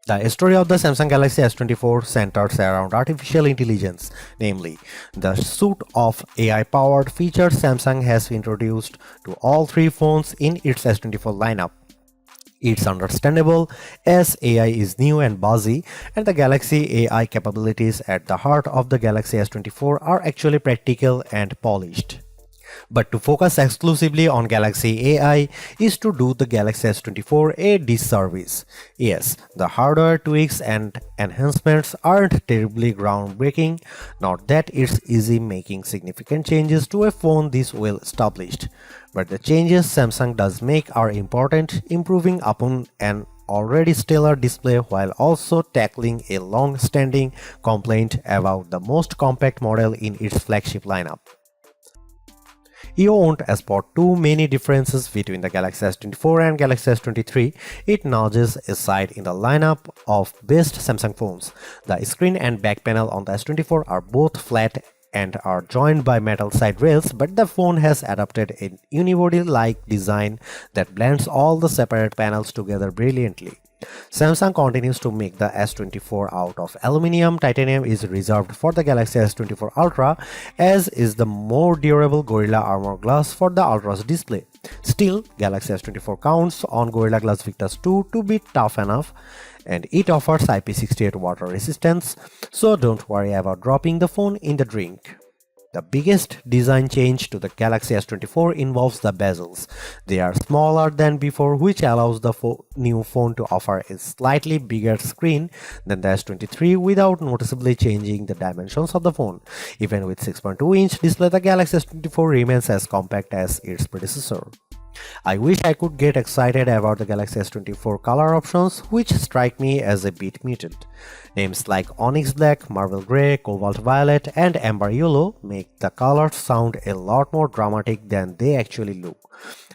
The story of the Samsung Galaxy S24 centers around artificial intelligence, namely, the suite of AI-powered features Samsung has introduced to all three phones in its S24 lineup. It's understandable as AI is new and buzzy, and the Galaxy AI capabilities at the heart of the Galaxy S24 are actually practical and polished. But to focus exclusively on Galaxy AI is to do the Galaxy S24 a disservice. Yes, the hardware tweaks and enhancements aren't terribly groundbreaking, not that it's easy making significant changes to a phone this well established. But the changes Samsung does make are important, improving upon an already stellar display while also tackling a long-standing complaint about the most compact model in its flagship lineup. You won't spot too many differences between the Galaxy S24 and Galaxy S23. It nudges aside in the lineup of best Samsung phones. The screen and back panel on the S24 are both flat and are joined by metal side rails, but the phone has adopted a unibody-like design that blends all the separate panels together brilliantly. Samsung continues to make the S24 out of aluminum. Titanium is reserved for the Galaxy S24 Ultra, as is the more durable Gorilla Armor Glass for the Ultra's display. Still, Galaxy S24 counts on Gorilla Glass Victus 2 to be tough enough, and it offers IP68 water resistance, so don't worry about dropping the phone in the drink. The biggest design change to the Galaxy S24 involves the bezels. They are smaller than before, which allows the new phone to offer a slightly bigger screen than the S23 without noticeably changing the dimensions of the phone. Even with 6.2-inch display, the Galaxy S24 remains as compact as its predecessor. I wish I could get excited about the Galaxy S24 color options, which strike me as a bit muted. Names like Onyx Black, Marble Grey, Cobalt Violet, and Amber Yellow make the colors sound a lot more dramatic than they actually look.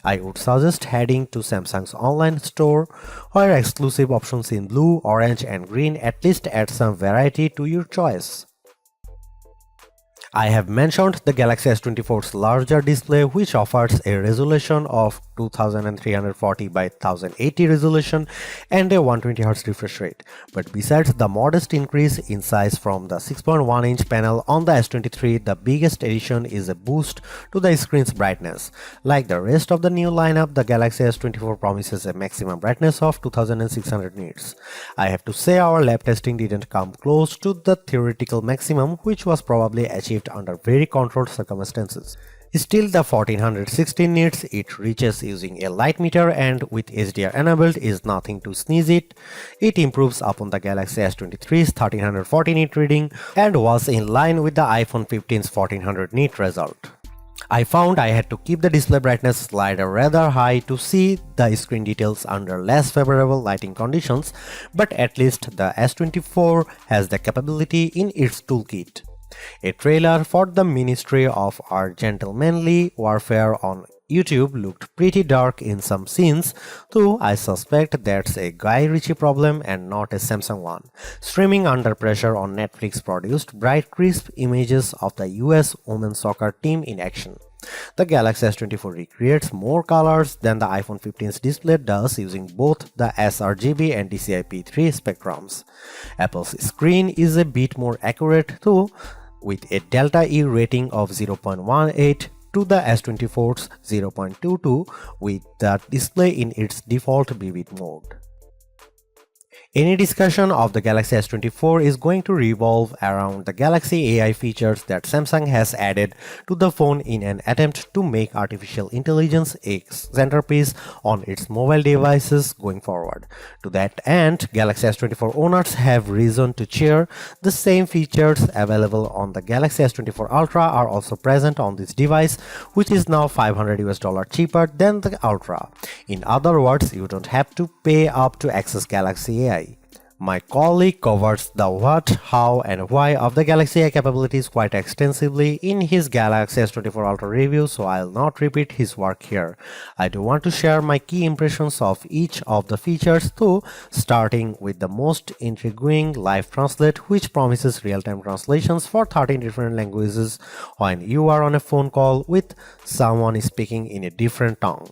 I would suggest heading to Samsung's online store, where exclusive options in blue, orange, and green at least add some variety to your choice. I have mentioned the Galaxy S24's larger display, which offers a resolution of 2340 by 1080 resolution and a 120Hz refresh rate. But besides the modest increase in size from the 6.1-inch panel on the S23, the biggest addition is a boost to the screen's brightness. Like the rest of the new lineup, the Galaxy S24 promises a maximum brightness of 2600 nits. I have to say our lab testing didn't come close to the theoretical maximum, which was probably achieved under very controlled circumstances. Still, the 1416 nits it reaches using a light meter and with HDR enabled is nothing to sneeze at. It improves upon the Galaxy S23's 1340 nit reading and was in line with the iPhone 15's 1400 nit result. I found I had to keep the display brightness slider rather high to see the screen details under less favorable lighting conditions, but at least the S24 has the capability in its toolkit. A trailer for the Ministry of Our Gentlemanly Warfare on YouTube looked pretty dark in some scenes, though I suspect that's a Guy Ritchie problem and not a Samsung one. Streaming Under Pressure on Netflix produced bright, crisp images of the US women's soccer team in action. The Galaxy S24 recreates more colors than the iPhone 15's display does using both the sRGB and DCI-P3 spectrums. Apple's screen is a bit more accurate though, with a delta E rating of 0.18 to the S24's 0.22 with the display in its default vivid mode. Any discussion of the Galaxy S24 is going to revolve around the Galaxy AI features that Samsung has added to the phone in an attempt to make artificial intelligence a centerpiece on its mobile devices going forward. To that end, Galaxy S24 owners have reason to cheer. The same features available on the Galaxy S24 Ultra are also present on this device, which is now $500 cheaper than the Ultra. In other words, you don't have to pay up to access Galaxy AI. My colleague covers the what, how, and why of the Galaxy AI capabilities quite extensively in his Galaxy S24 Ultra review, so I'll not repeat his work here. I do want to share my key impressions of each of the features though, starting with the most intriguing Live Translate, which promises real-time translations for 13 different languages when you are on a phone call with someone speaking in a different tongue.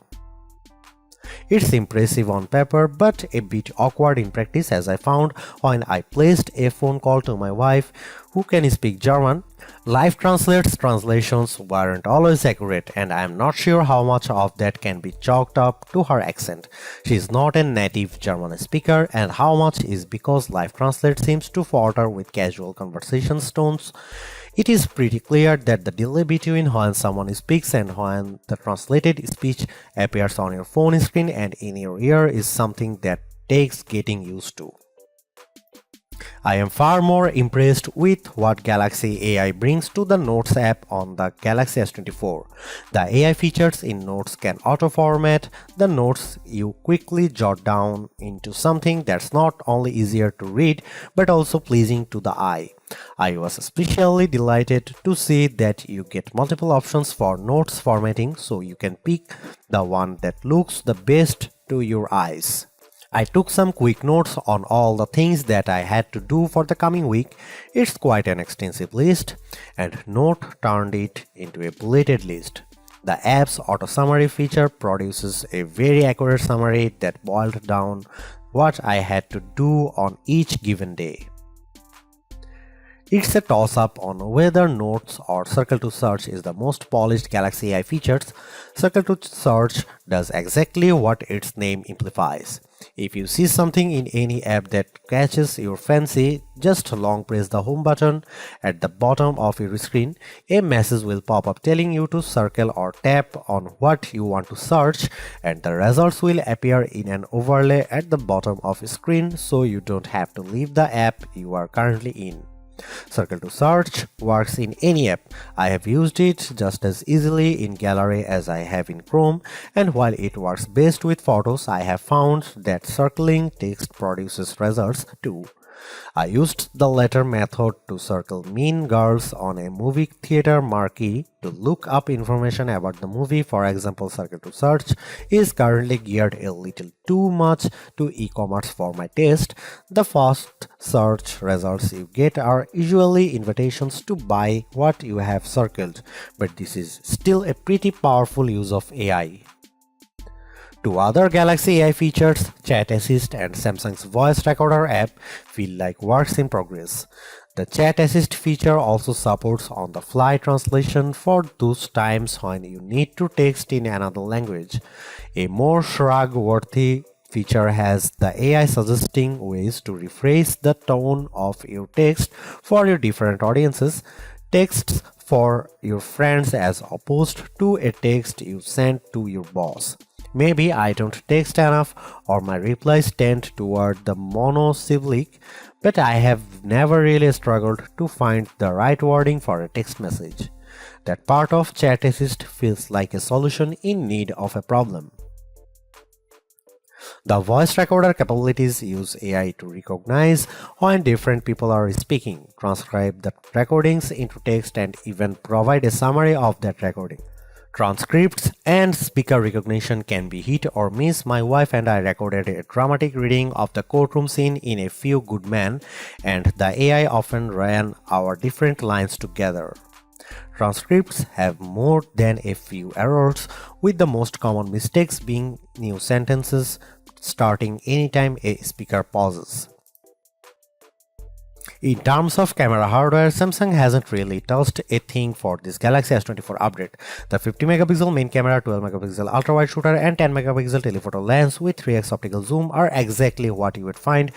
It's impressive on paper but a bit awkward in practice, as I found when I placed a phone call to my wife, who can speak German. Live translations weren't always accurate, and I am not sure how much of that can be chalked up to her accent. She is not a native German speaker, and how much is because Live Translate seems to falter with casual conversation tones. It is pretty clear that the delay between when someone speaks and when the translated speech appears on your phone screen and in your ear is something that takes getting used to. I am far more impressed with what Galaxy AI brings to the Notes app on the Galaxy S24. The AI features in Notes can auto-format the notes you quickly jot down into something that's not only easier to read but also pleasing to the eye. I was especially delighted to see that you get multiple options for notes formatting, so you can pick the one that looks the best to your eyes. I took some quick notes on all the things that I had to do for the coming week. It's quite an extensive list, and Note turned it into a bulleted list. The app's auto summary feature produces a very accurate summary that boiled down what I had to do on each given day. It's a toss-up on whether Notes or Circle to Search is the most polished Galaxy AI features. Circle to Search does exactly what its name implies. If you see something in any app that catches your fancy, just long press the home button at the bottom of your screen. A message will pop up telling you to circle or tap on what you want to search, and the results will appear in an overlay at the bottom of your screen, so you don't have to leave the app you are currently in. Circle to Search works in any app. I have used it just as easily in Gallery as I have in Chrome, and while it works best with photos, I have found that circling text produces results too. I used the latter method to circle Mean Girls on a movie theater marquee to look up information about the movie. For example, Circle to Search is currently geared a little too much to e-commerce for my taste. The first search results you get are usually invitations to buy what you have circled, but this is still a pretty powerful use of AI. Two other Galaxy AI features, Chat Assist and Samsung's Voice Recorder app, feel like works in progress. The Chat Assist feature also supports on-the-fly translation for those times when you need to text in another language. A more shrug-worthy feature has the AI suggesting ways to rephrase the tone of your text for your different audiences. Texts for your friends as opposed to a text you send to your boss. Maybe I don't text enough or my replies tend toward the monosyllabic, but I have never really struggled to find the right wording for a text message. That part of Chat Assist feels like a solution in need of a problem. The voice recorder capabilities use AI to recognize when different people are speaking, transcribe the recordings into text, and even provide a summary of that recording. Transcripts and speaker recognition can be hit or miss. My wife and I recorded a dramatic reading of the courtroom scene in A Few Good Men, and the AI often ran our different lines together. Transcripts have more than a few errors, with the most common mistakes being new sentences starting anytime a speaker pauses. In terms of camera hardware, Samsung hasn't really touched a thing for this Galaxy S24 update. The 50 megapixel main camera, 12 megapixel ultra-wide shooter, and 10 megapixel telephoto lens with 3x optical zoom are exactly what you would find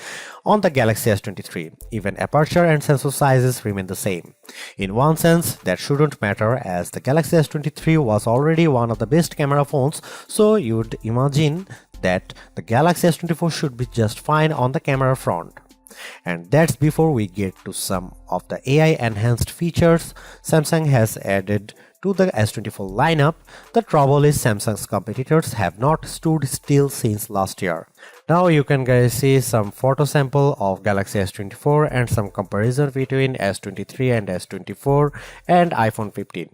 on the Galaxy S23. Even aperture and sensor sizes remain the same. In one sense, that shouldn't matter, as the Galaxy S23 was already one of the best camera phones, so you'd imagine that the Galaxy S24 should be just fine on the camera front. And that's before we get to some of the AI enhanced features Samsung has added to the S24 lineup. The trouble is Samsung's competitors have not stood still since last year. Now you can guys see some photo sample of Galaxy S24 and some comparison between S23 and S24 and iPhone 15.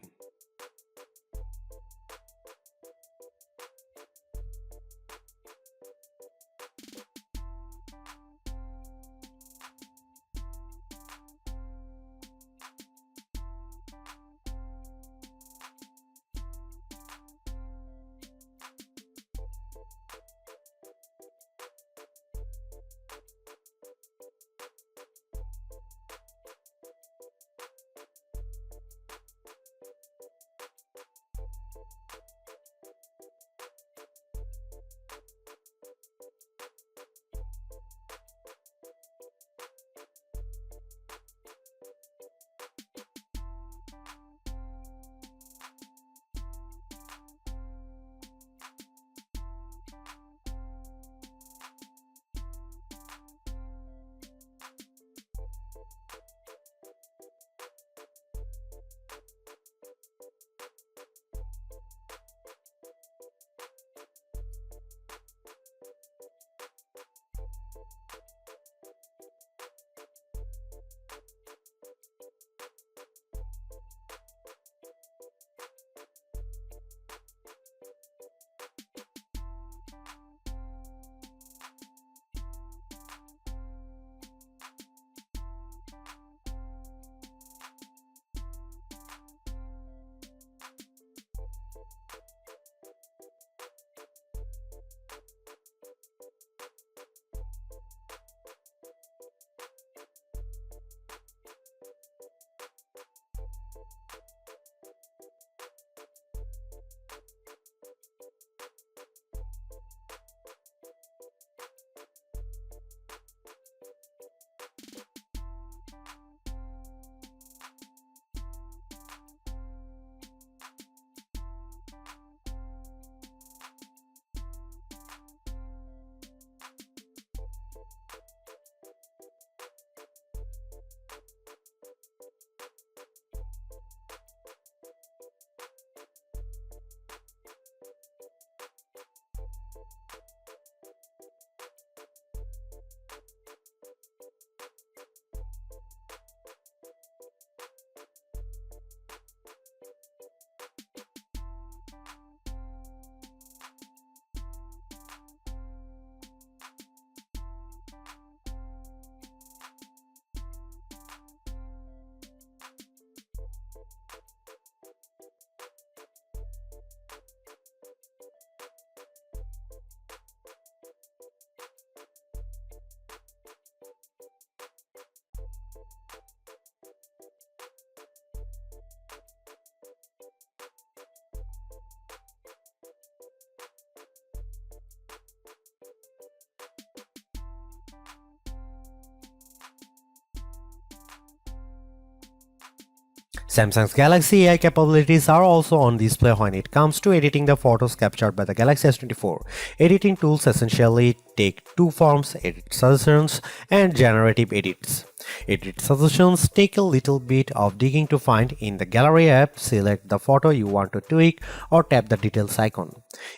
Samsung's Galaxy AI capabilities are also on display when it comes to editing the photos captured by the Galaxy S24. Editing tools essentially take two forms: edit suggestions and generative edits. Edit suggestions take a little bit of digging to find. In the Gallery app, select the photo you want to tweak or tap the details icon.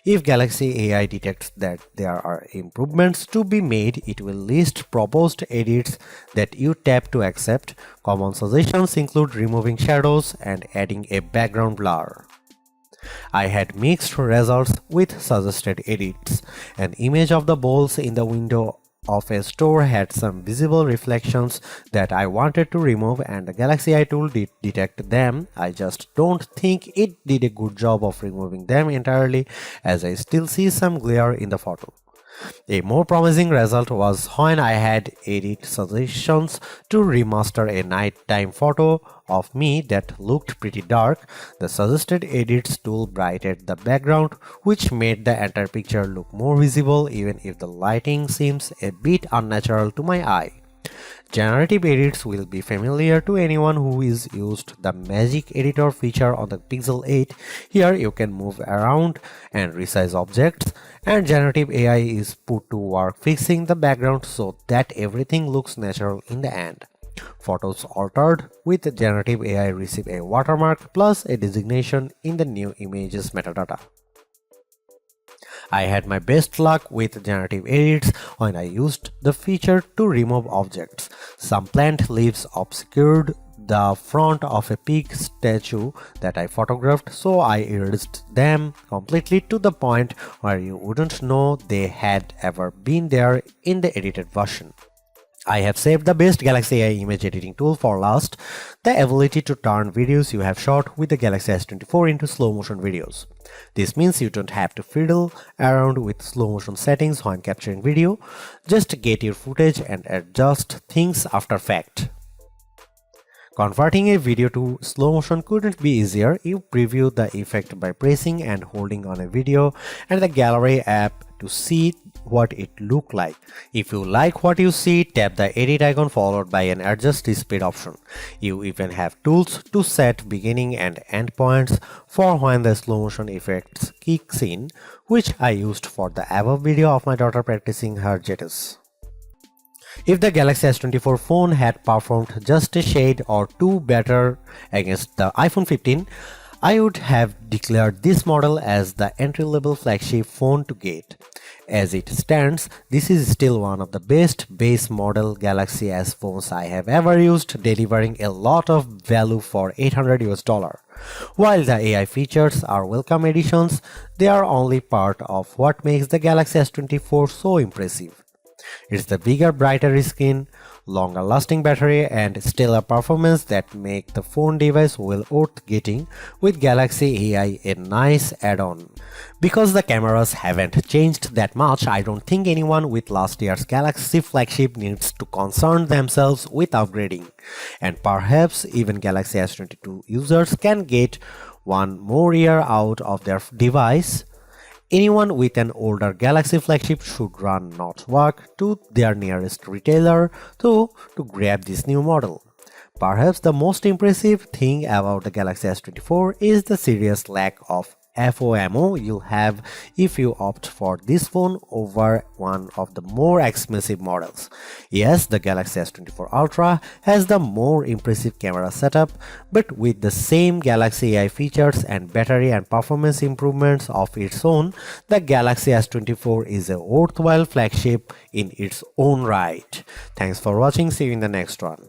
If Galaxy AI detects that there are improvements to be made, it will list proposed edits that you tap to accept. Common suggestions include removing shadows and adding a background blur. I had mixed results with suggested edits. An image of the bowls in the window of a store had some visible reflections that I wanted to remove, and the Galaxy AI tool did detect them. I just don't think it did a good job of removing them entirely, as I still see some glare in the photo. A more promising result was when I had edit suggestions to remaster a nighttime photo of me that looked pretty dark. The suggested edits tool brightened the background, which made the entire picture look more visible even if the lighting seems a bit unnatural to my eye. Generative edits will be familiar to anyone who has used the Magic Editor feature on the Pixel 8. Here you can move around and resize objects, and generative AI is put to work fixing the background so that everything looks natural in the end. Photos altered with generative AI receive a watermark plus a designation in the new images metadata. I had my best luck with generative edits when I used the feature to remove objects. Some plant leaves obscured the front of a pig statue that I photographed, so I erased them completely to the point where you wouldn't know they had ever been there in the edited version. I have saved the best Galaxy AI image editing tool for last, the ability to turn videos you have shot with the Galaxy S24 into slow motion videos. This means you don't have to fiddle around with slow motion settings when capturing video. Just get your footage and adjust things after fact. Converting a video to slow motion couldn't be easier. You preview the effect by pressing and holding on a video and the Gallery app to see what it looked like. If you like what you see, tap the edit icon followed by an adjust the speed option. You even have tools to set beginning and end points for when the slow motion effects kicks in, which I used for the above video of my daughter practicing her jitters. If the Galaxy S24 phone had performed just a shade or two better against the iPhone 15, I would have declared this model as the entry-level flagship phone to get. As it stands, this is still one of the best base model Galaxy S phones I have ever used, delivering a lot of value for $800. While the AI features are welcome additions, they are only part of what makes the Galaxy S24 so impressive. It's the bigger, brighter screen, longer lasting battery and stellar performance that make the phone device well worth getting, with Galaxy AI a nice add-on. Because the cameras haven't changed that much, I don't think anyone with last year's Galaxy flagship needs to concern themselves with upgrading. And perhaps even Galaxy S22 users can get one more year out of their device. Anyone with an older Galaxy flagship should run not walk to their nearest retailer to grab this new model. Perhaps the most impressive thing about the Galaxy S24 is the serious lack of FOMO you'll have if you opt for this phone over one of the more expensive models. Yes, the Galaxy S24 Ultra has the more impressive camera setup, but with the same Galaxy AI features and battery and performance improvements of its own, the Galaxy S24 is a worthwhile flagship in its own right. Thanks for watching, see you in the next one.